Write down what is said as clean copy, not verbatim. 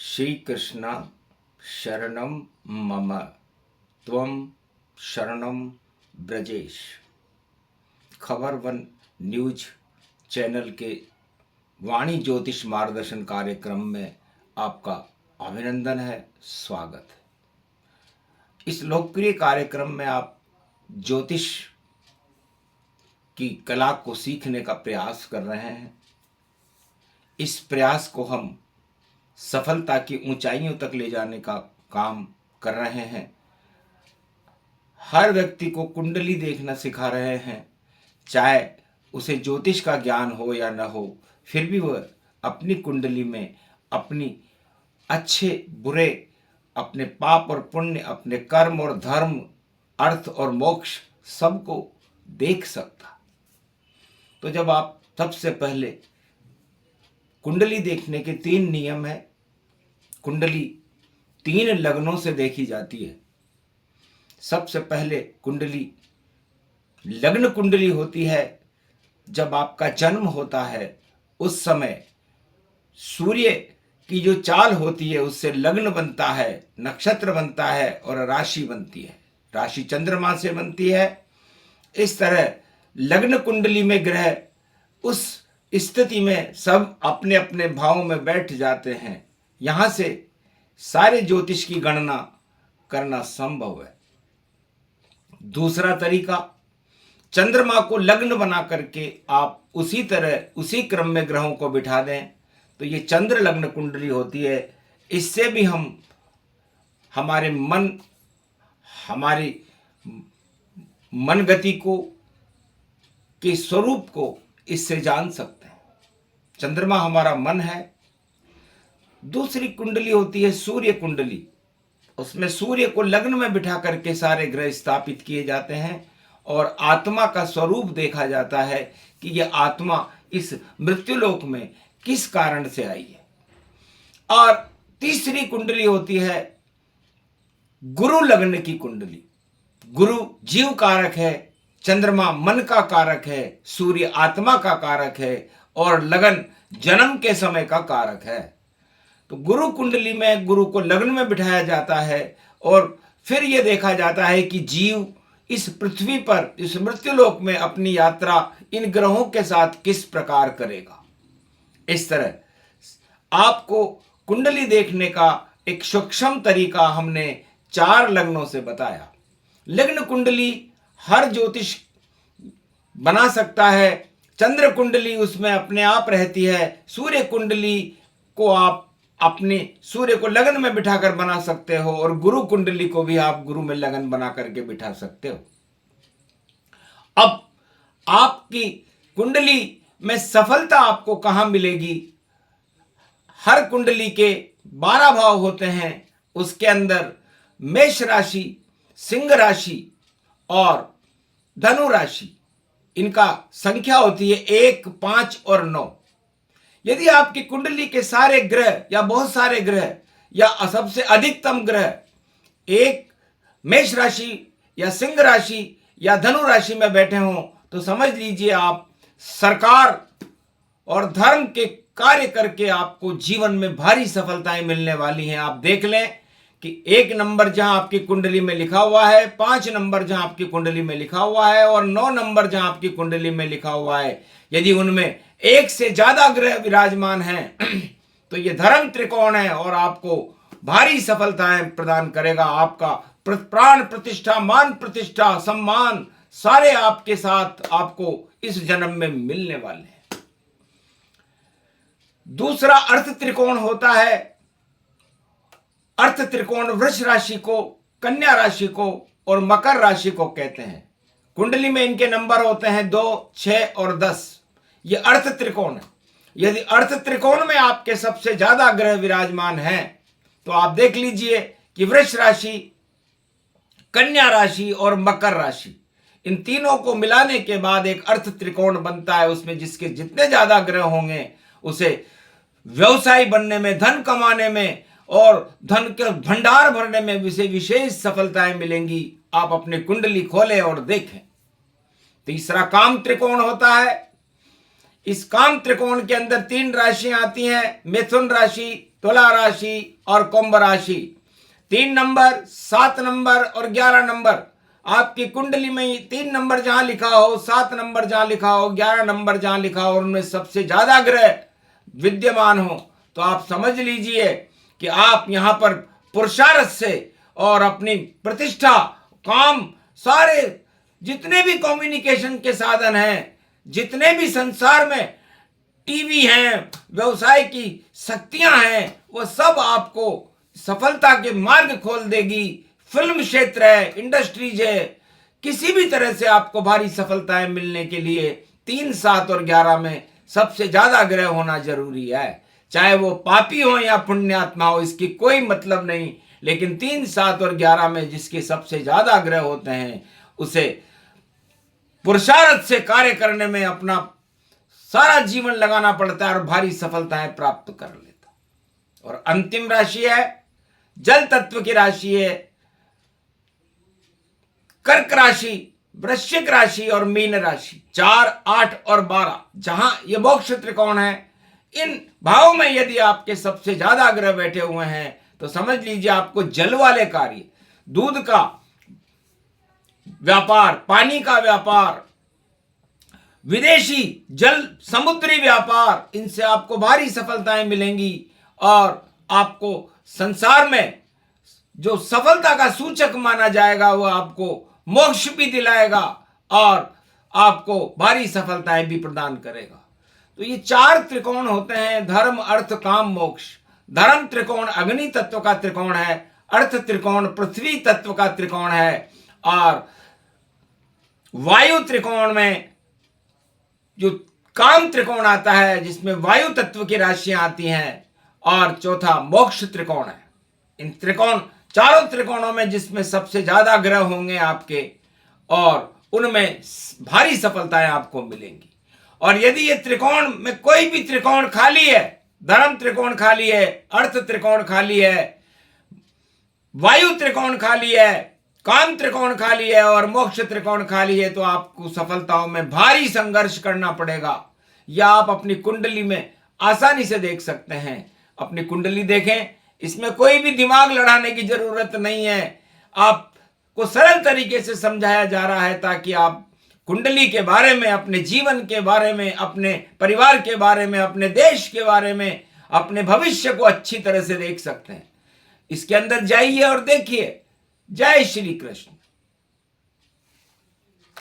श्री कृष्ण शरणम मम त्वम शरणम ब्रजेश। खबर वन न्यूज चैनल के वाणी ज्योतिष मार्गदर्शन कार्यक्रम में आपका अभिनंदन है, स्वागत है। इस लोकप्रिय कार्यक्रम में आप ज्योतिष की कला को सीखने का प्रयास कर रहे हैं। इस प्रयास को हम सफलता की ऊंचाइयों तक ले जाने का काम कर रहे हैं। हर व्यक्ति को कुंडली देखना सिखा रहे हैं, चाहे उसे ज्योतिष का ज्ञान हो या न हो, फिर भी वह अपनी कुंडली में अपनी अच्छे बुरे, अपने पाप और पुण्य, अपने कर्म और धर्म, अर्थ और मोक्ष सबको देख सकता। तो जब आप सबसे पहले कुंडली देखने के 3 नियम है। कुंडली 3 लग्नों से देखी जाती है। सबसे पहले कुंडली लग्न कुंडली होती है। जब आपका जन्म होता है उस समय सूर्य की जो चाल होती है उससे लग्न बनता है, नक्षत्र बनता है और राशि बनती है। राशि चंद्रमा से बनती है। इस तरह लग्न कुंडली में ग्रह उस स्थिति में सब अपने अपने भावों में बैठ जाते हैं। यहां से सारे ज्योतिष की गणना करना संभव है। दूसरा तरीका, चंद्रमा को लग्न बना करके आप उसी तरह उसी क्रम में ग्रहों को बिठा दें तो ये चंद्र लग्न कुंडली होती है। इससे भी हम हमारे हमारी मन गति को के स्वरूप को इससे जान सकते हैं। चंद्रमा हमारा मन है। दूसरी कुंडली होती है सूर्य कुंडली। उसमें सूर्य को लग्न में बिठा करके सारे ग्रह स्थापित किए जाते हैं और आत्मा का स्वरूप देखा जाता है कि यह आत्मा इस मृत्युलोक में किस कारण से आई है। और तीसरी कुंडली होती है गुरु लग्न की कुंडली। गुरु जीव कारक है, चंद्रमा मन का कारक है, सूर्य आत्मा का कारक है और लगन जन्म के समय का कारक है। तो गुरु कुंडली में गुरु को लग्न में बिठाया जाता है और फिर यह देखा जाता है कि जीव इस पृथ्वी पर, इस मृत्युलोक में अपनी यात्रा इन ग्रहों के साथ किस प्रकार करेगा। इस तरह आपको कुंडली देखने का एक सूक्ष्म तरीका हमने 4 लग्नों से बताया। लग्न कुंडली हर ज्योतिष बना सकता है। चंद्र कुंडली उसमें अपने आप रहती है। सूर्य कुंडली को आप अपने सूर्य को लगन में बिठाकर बना सकते हो और गुरु कुंडली को भी आप गुरु में लगन बना करके बिठा सकते हो। अब आपकी कुंडली में सफलता आपको कहां मिलेगी? हर कुंडली के 12 भाव होते हैं। उसके अंदर मेष राशि, सिंह राशि और धनु राशि, इनका संख्या होती है 1, 5 और 9। यदि आपकी कुंडली के सारे ग्रह या बहुत सारे ग्रह या सबसे अधिकतम ग्रह एक मेष राशि या सिंह राशि या धनु राशि में बैठे हों तो समझ लीजिए आप सरकार और धर्म के कार्य करके आपको जीवन में भारी सफलताएं मिलने वाली हैं। आप देख लें कि 1 नंबर जहां आपकी कुंडली में लिखा हुआ है, 5 नंबर जहां आपकी कुंडली में लिखा हुआ है और 9 नंबर जहां आपकी कुंडली में लिखा हुआ है, यदि उनमें 1 से ज्यादा ग्रह विराजमान हैं तो ये धर्म त्रिकोण है और आपको भारी सफलताएं प्रदान करेगा। आपका प्राण प्रतिष्ठा, मान प्रतिष्ठा, सम्मान सारे आपके साथ आपको इस जन्म में मिलने वाले हैं। दूसरा अर्थ त्रिकोण होता है। अर्थ त्रिकोण वृष राशि को, कन्या राशि को और मकर राशि को कहते हैं। कुंडली में इनके नंबर होते हैं 2, 6 और 10। ये अर्थ त्रिकोण है। यदि अर्थ त्रिकोण में आपके सबसे ज्यादा ग्रह विराजमान हैं तो आप देख लीजिए कि वृष राशि, कन्या राशि और मकर राशि, इन तीनों को मिलाने के बाद एक अर्थ त्रिकोण बनता है। उसमें जिसके जितने ज्यादा ग्रह होंगे उसे व्यवसायी बनने में, धन कमाने में और धन के भंडार भरने में विशेष सफलताएं मिलेंगी। आप अपनी कुंडली खोलें और देखें। तीसरा काम त्रिकोण होता है। इस काम त्रिकोण के अंदर 3 राशियां आती हैं, मिथुन राशि, तुला राशि और कुंभ राशि। 3 नंबर, 7 नंबर और 11 नंबर आपकी कुंडली में 3 नंबर जहां लिखा हो, 7 नंबर जहां लिखा हो, 11 नंबर जहां लिखा हो, उनमें सबसे ज्यादा ग्रह विद्यमान हो तो आप समझ लीजिए कि आप यहां पर पुरुषार्थ से और अपनी प्रतिष्ठा, काम, सारे जितने भी कम्युनिकेशन के साधन हैं, जितने भी संसार में टीवी हैं, व्यवसाय की शक्तियां हैं, वो सब आपको सफलता के मार्ग खोल देगी। फिल्म क्षेत्र है, इंडस्ट्रीज है, किसी भी तरह से आपको भारी सफलताएं मिलने के लिए 3, 7 और 11 में सबसे ज्यादा ग्रह होना जरूरी है। चाहे वो पापी हो या पुण्यात्मा हो, इसकी कोई मतलब नहीं, लेकिन 3, 7 और 11 में जिसके सबसे ज्यादा ग्रह होते हैं उसे पुरुषार्थ से कार्य करने में अपना सारा जीवन लगाना पड़ता है और भारी सफलताएं प्राप्त कर लेता। और अंतिम राशि है, जल तत्व की राशि है, कर्क राशि, वृश्चिक राशि और मीन राशि। 4, 8 और 12 जहां ये मोक्ष त्रिकोण है, इन भावों में यदि आपके सबसे ज्यादा ग्रह बैठे हुए हैं तो समझ लीजिए आपको जल वाले कार्य, दूध का व्यापार, पानी का व्यापार, विदेशी जल समुद्री व्यापार, इनसे आपको भारी सफलताएं मिलेंगी और आपको संसार में जो सफलता का सूचक माना जाएगा वो आपको मोक्ष भी दिलाएगा और आपको भारी सफलताएं भी प्रदान करेगा। तो ये 4 त्रिकोण होते हैं, धर्म, अर्थ, काम, मोक्ष। धर्म त्रिकोण अग्नि तत्व का त्रिकोण है, अर्थ त्रिकोण पृथ्वी तत्व का त्रिकोण है और वायु त्रिकोण में जो काम त्रिकोण आता है जिसमें वायु तत्व की राशियां आती हैं, और चौथा मोक्ष त्रिकोण है। इन त्रिकोण, चारों त्रिकोणों में जिसमें सबसे ज्यादा ग्रह होंगे आपके और उनमें भारी सफलताएं आपको मिलेंगी। और यदि ये त्रिकोण में कोई भी त्रिकोण खाली है, धर्म त्रिकोण खाली है, अर्थ त्रिकोण खाली है, वायु त्रिकोण खाली है, काम त्रिकोण खाली है और मोक्ष त्रिकोण खाली है, तो आपको सफलताओं में भारी संघर्ष करना पड़ेगा। या आप अपनी कुंडली में आसानी से देख सकते हैं। अपनी कुंडली देखें, इसमें कोई भी दिमाग लड़ाने की जरूरत नहीं है। आपको सरल तरीके से समझाया जा रहा है ताकि आप कुंडली के बारे में, अपने जीवन के बारे में, अपने परिवार के बारे में, अपने देश के बारे में, अपने भविष्य को अच्छी तरह से देख सकते हैं। इसके अंदर जाइए और देखिए। जय श्री कृष्ण।